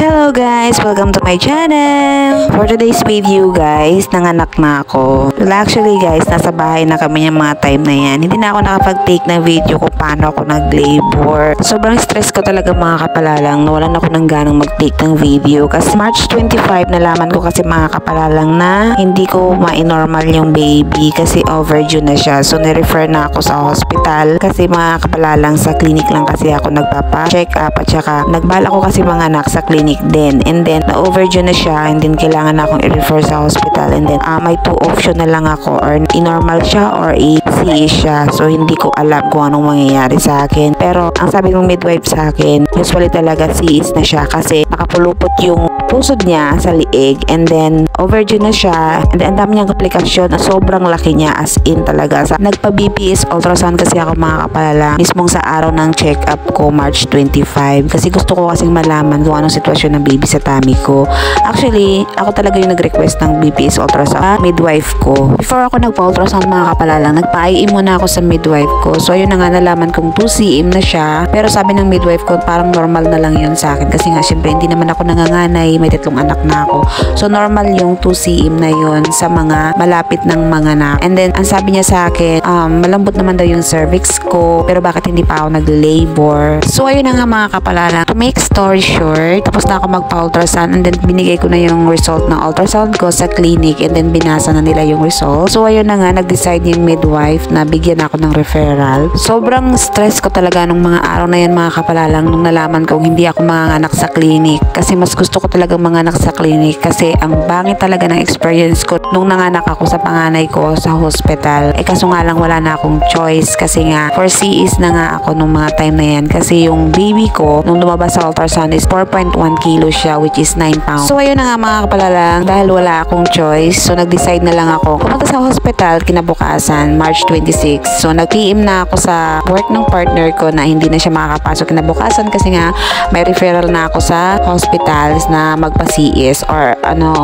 Hello guys! Welcome to my channel! For today's video guys, nanganak na ako. Well, actually guys, nasa bahay na kami yung mga time na yan. Hindi na ako nakapag-take ng video kung paano ako nag-labor. Sobrang stress ko talaga mga kapalalang. Nawalan ako ng ganang mag-take ng video. Kasi March 25, nalaman ko kasi mga kapalalang na hindi ko ma-normal yung baby kasi overdue na siya. So, nirefer na ako sa hospital kasi mga kapalalang sa clinic lang kasi ako nagpapa-check up at saka nagbala ko kasi mga anak sa clinic din. And then, na-overdue na siya and then kailangan na akong i-refer sa hospital. And then, may two option na lang ako, or i-normal siya or i-CE siya. So, hindi ko alam kung anong mangyayari sa akin. Pero, ang sabi ng midwife sa akin, usually talaga CE na siya kasi nakapulupot yung pusod niya sa liig and then overdue na siya and then ang dami niyang komplikasyon na sobrang laki niya as in talaga. Nagpa-BPS ultrasound kasi ako mga kapalala mismong sa araw ng check-up ko March 25 kasi gusto ko kasing malaman kung anong sitwasyon ng baby sa tummy ko. Actually, ako talaga yung nag-request ng BPS ultrasound midwife ko. Before ako nagpa-ultrasound mga kapalala, nagpa-IM muna ako sa midwife ko. So ayun na nga, nalaman kong 2cm na siya, pero sabi ng midwife ko parang normal na lang yun sa akin kasi nga syempre hindi naman ako nanganganay, may 3 anak na ako. So normal yung 2cm na yun sa mga malapit ng mga anak. And then ang sabi niya sa akin, malambot naman daw yung cervix ko, pero bakit hindi pa ako nag-labor. So ayun na nga mga kapalala, to make story short, tapos na ako magpa-ultrasound and then binigay ko na yung result ng ultrasound ko sa clinic and then binasa na nila yung result. So ayun na nga, nag-decide yung midwife na bigyan ako ng referral. Sobrang stress ko talaga nung mga araw na yan mga kapalalang nung nalaman kong hindi ako manganak sa clinic kasi mas gusto ko talaga manganak sa clinic kasi ang bangit talaga ng experience ko nung nanganak ako sa panganay ko sa hospital. Kaso nga lang wala na akong choice kasi nga 4 na nga ako nung mga time na yan kasi yung baby ko nung lumabas sa ultrasound is 4.1 kilo siya which is 9 pounds. So ayun na nga mga kapalalang, dahil wala akong choice so nag-decide na lang ako pumunta sa hospital kinabukasan March 26. So nag-PM na ako sa work ng partner ko na hindi na siya makakapasok kinabukasan kasi nga may referral na ako sa hospitals na magpa-CS or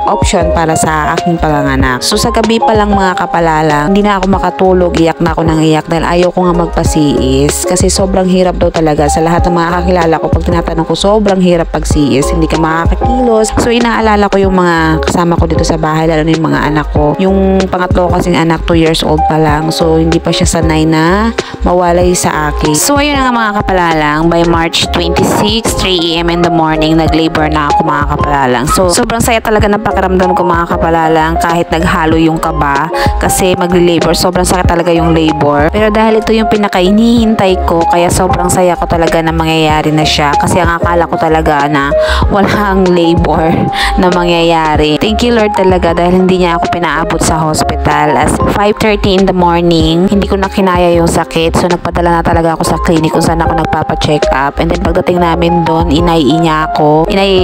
option para sa aking panganganak. So sa gabi pa lang mga kapalalang, hindi na ako makatulog, iyak na ako ng iyak dahil ayaw ko nga magpa-CS kasi sobrang hirap daw talaga. Sa lahat ng mga kakilala ko pag tinatanong ko, sobrang hirap pag CS, hindi ka makakakilos. So inaalala ko yung mga kasama ko dito sa bahay, lalo na yung mga anak ko. Yung pangatlo kasing anak 2 years old pa lang, so hindi pa siya sanay na mawalay sa akin. So ayun na nga mga kapalalang, by March 26, 3 AM in the morning, nag-labor na ako mga kapalalang. So sobrang saya talaga ng pakiramdam ko mga kapalalang kahit naghalo yung kaba kasi mag-labor, sobrang sakit talaga yung labor. Pero dahil ito yung pinaka-inihintay ko, kaya sobrang saya ko talaga na mangyayari na siya kasi ang akala ko talaga na walang labor na mangyayari. Thank you Lord talaga dahil hindi niya ako pinaabot sa hospital. As 5:30 in the morning, hindi ko na kinaya yung sakit. So nagpadala na talaga ako sa clinic kung saan ako nagpapa-check up. And then pagdating namin doon, inai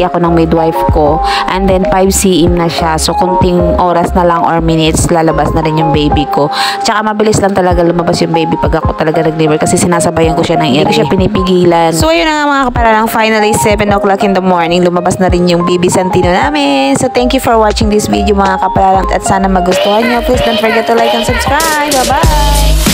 ako ng midwife ko. And then 5cm na siya. So kunting oras na lang or minutes, lalabas na rin yung baby ko. Tsaka mabilis lang talaga lumabas yung baby pag ako talaga nag-labor kasi sinasabayan ko siya ng hindi ko siya pinipigilan. So ayun na nga mga kapalalang, finally 7 o'clock in the morning, lumabas na rin yung baby Santino namin. So thank you for watching this video mga kapalalang at sana magustuhan nyo. Please don't forget to like and subscribe. Bye-bye!